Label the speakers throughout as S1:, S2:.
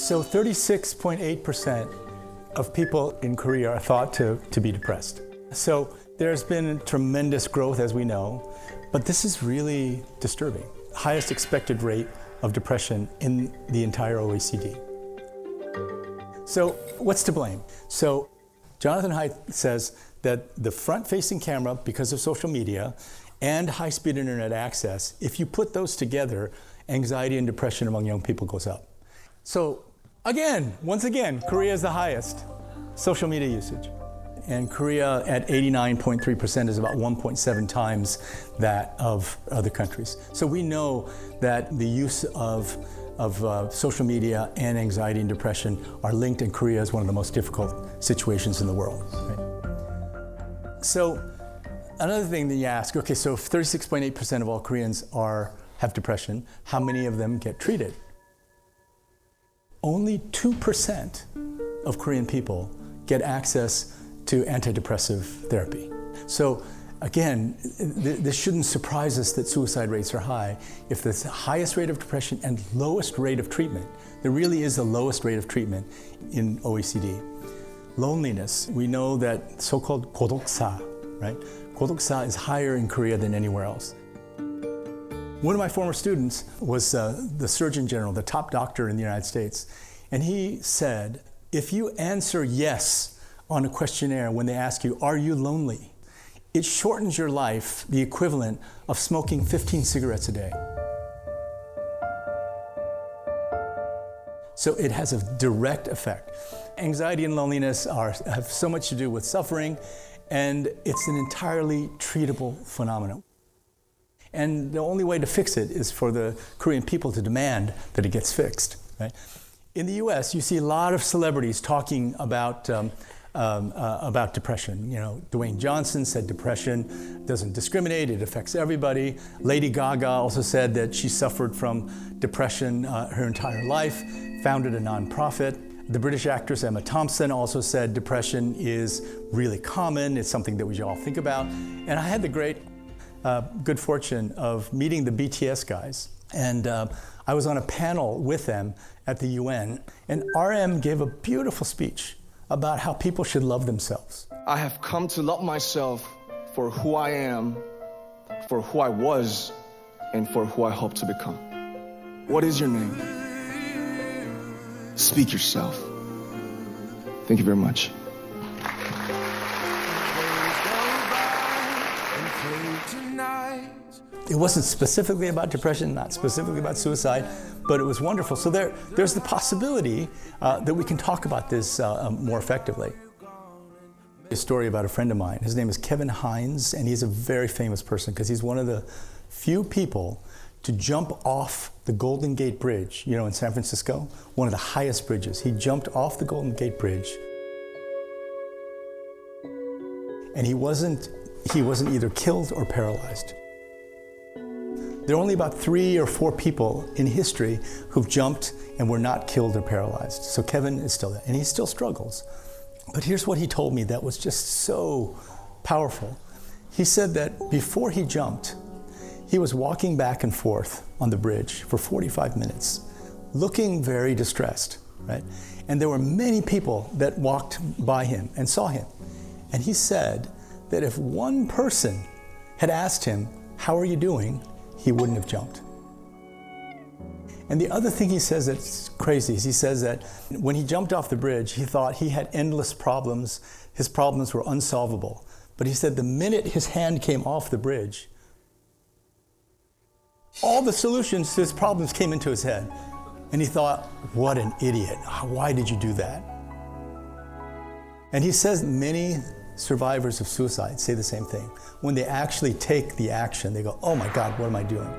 S1: So 36.8% of people in Korea are thought to be depressed. So there's been tremendous growth, as we know, but this is really disturbing. Highest expected rate of depression in the entire OECD. So what's to blame? So Jonathan Haidt says that the front-facing camera, because of social media, and high-speed internet access, if you put those together, anxiety and depression among young people goes up. So once again, Korea is the highest social media usage. And Korea at 89.3% is about 1.7 times that of other countries. So we know that the use of social media and anxiety and depression are linked, and Korea is one of the most difficult situations in the world. Right? So another thing that you ask, okay, so 36.8% of all Koreans have depression. How many of them get treated? Only 2% of Korean people get access to antidepressive therapy. So again, this shouldn't surprise us that suicide rates are high. If the highest rate of depression and lowest rate of treatment, there really is the lowest rate of treatment in OECD. Loneliness, we know that so-called 고독사, right? 고독사 is higher in Korea than anywhere else. One of my former students was the Surgeon General, the top doctor in the United States, and he said, if you answer yes on a questionnaire when they ask you, are you lonely? It shortens your life the equivalent of smoking 15 cigarettes a day. So it has a direct effect. Anxiety and loneliness have so much to do with suffering, and it's an entirely treatable phenomenon. And the only way to fix it is for the Korean people to demand that it gets fixed. Right? In the US, you see a lot of celebrities talking about depression. You know, Dwayne Johnson said depression doesn't discriminate, it affects everybody. Lady Gaga also said that she suffered from depression her entire life, founded a nonprofit. The British actress Emma Thompson also said depression is really common, it's something that we should all think about. And I had the great good fortune of meeting the BTS guys, and I was on a panel with them at the UN, and RM gave a beautiful speech about how people should love themselves.
S2: I have come to love myself for who I am, for who I was, and for who I hope to become. What is your name? Speak yourself. Thank you very much.
S1: It wasn't specifically about depression, not specifically about suicide, but it was wonderful. So there's the possibility that we can talk about this more effectively. A story about a friend of mine. His name is Kevin Hines, and he's a very famous person because he's one of the few people to jump off the Golden Gate Bridge, you know, in San Francisco, one of the highest bridges. He jumped off the Golden Gate Bridge, and he wasn't either killed or paralyzed. There are only about 3 or 4 people in history who've jumped and were not killed or paralyzed. So Kevin is still there, and he still struggles. But here's what he told me that was just so powerful. He said that before he jumped, he was walking back and forth on the bridge for 45 minutes, looking very distressed, right? And there were many people that walked by him and saw him. And he said that if one person had asked him, "How are you doing?" he wouldn't have jumped. And the other thing he says that's crazy is he says that when he jumped off the bridge, he thought he had endless problems. His problems were unsolvable. But he said the minute his hand came off the bridge, all the solutions to his problems came into his head. And he thought, what an idiot. Why did you do that? And he says many survivors of suicide say the same thing. When they actually take the action, they go, oh my God, what am I doing?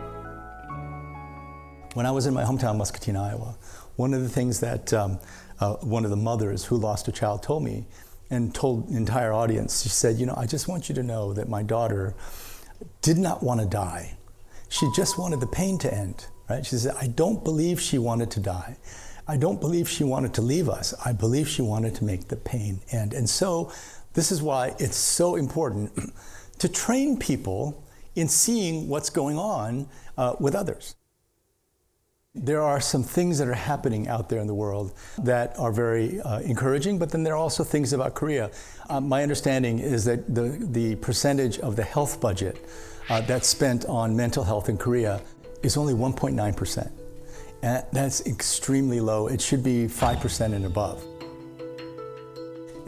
S1: When I was in my hometown, Muscatine, Iowa, one of the things that one of the mothers who lost a child told me and told the entire audience, she said, you know, I just want you to know that my daughter did not want to die. She just wanted the pain to end, right? She said, I don't believe she wanted to die. I don't believe she wanted to leave us. I believe she wanted to make the pain end. And so this is why it's so important to train people in seeing what's going on with others. There are some things that are happening out there in the world that are very encouraging, but then there are also things about Korea. My understanding is that the percentage of the health budget that's spent on mental health in Korea is only 1.9%. And that's extremely low. It should be 5% and above.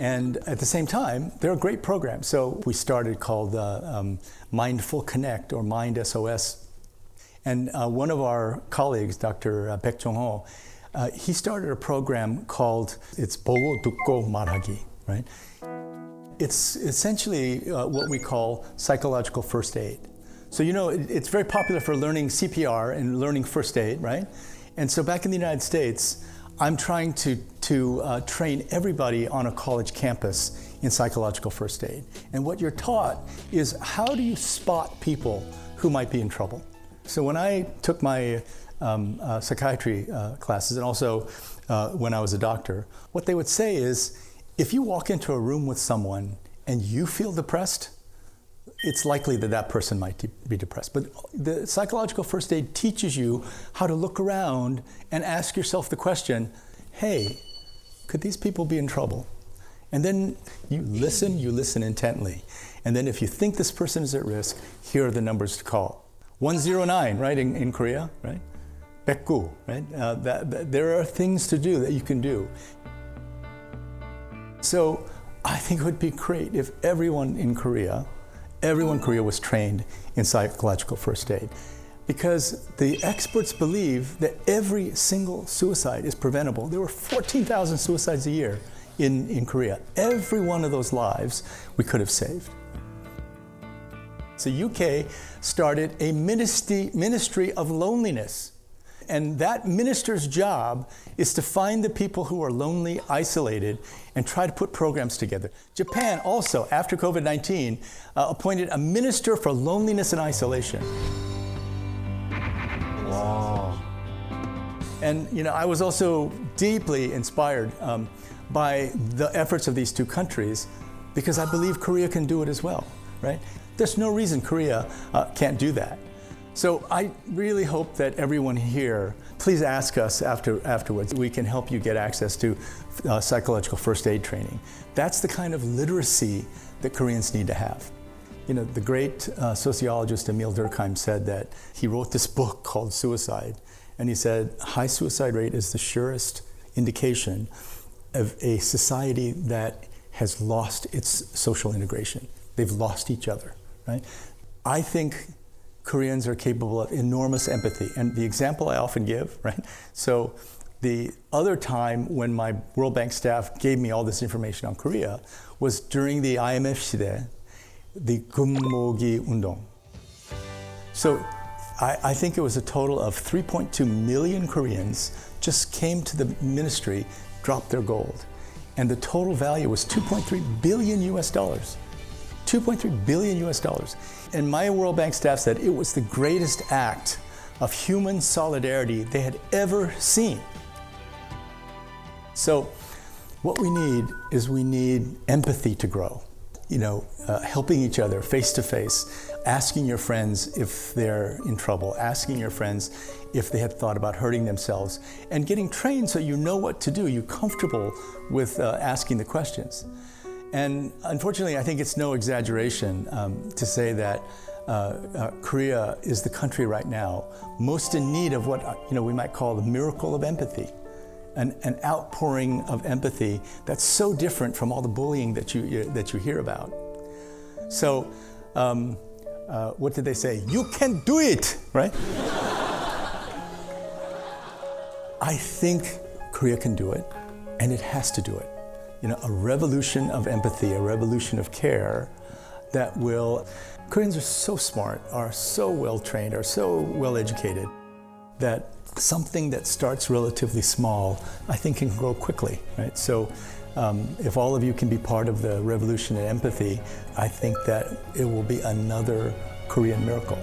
S1: And at the same time, there are great programs. So we started called Mindful Connect or Mind SOS. And one of our colleagues, Dr. Baek Jong-ho, he started a program called 보고 듣고 말하기, right? It's essentially what we call psychological first aid. So you know, it's very popular for learning CPR and learning first aid, right? And so back in the United States, I'm trying to train everybody on a college campus in psychological first aid. And what you're taught is how do you spot people who might be in trouble? So when I took my psychiatry classes and also when I was a doctor, what they would say is, if you walk into a room with someone and you feel depressed, it's likely that that person might be depressed. But the psychological first aid teaches you how to look around and ask yourself the question, hey, could these people be in trouble? And then you listen intently. And then if you think this person is at risk, here are the numbers to call. 109, right, in Korea, right? 백구, right? There are things to do that you can do. So I think it would be great if everyone in Korea was trained in psychological first aid, because the experts believe that every single suicide is preventable. There were 14,000 suicides a year in Korea. Every one of those lives we could have saved. So UK started a ministry of loneliness. And that minister's job is to find the people who are lonely, isolated, and try to put programs together. Japan also, after COVID-19, appointed a minister for loneliness and isolation.
S3: Wow.
S1: And you know, I was also deeply inspired by the efforts of these two countries, because I believe Korea can do it as well, right? There's no reason Korea can't do that. So I really hope that everyone here, please ask us afterwards. We can help you get access to psychological first aid training. That's the kind of literacy that Koreans need to have. You know, the great sociologist Emil Durkheim said that he wrote this book called Suicide, and he said, high suicide rate is the surest indication of a society that has lost its social integration. They've lost each other, right? I think Koreans are capable of enormous empathy. And the example I often give, right? So the other time when my World Bank staff gave me all this information on Korea was during the IMF 시대, the 금모기 운동. So I think it was a total of 3.2 million Koreans just came to the ministry, dropped their gold. And the total value was $2.3 billion US. $2.3 billion US. And my World Bank staff said it was the greatest act of human solidarity they had ever seen. So what we need empathy to grow. You know, helping each other face to face, asking your friends if they're in trouble, asking your friends if they had thought about hurting themselves, and getting trained so you know what to do, you're comfortable with asking the questions. And unfortunately, I think it's no exaggeration to say that Korea is the country right now most in need of what we might call the miracle of empathy, an outpouring of empathy that's so different from all the bullying that you hear about. So, what did they say? You can do it, right? I think Korea can do it, and it has to do it. You know, a revolution of empathy, a revolution of care that will... Koreans are so smart, are so well trained, are so well educated, that something that starts relatively small, I think can grow quickly, right? So if all of you can be part of the revolution in empathy, I think that it will be another Korean miracle.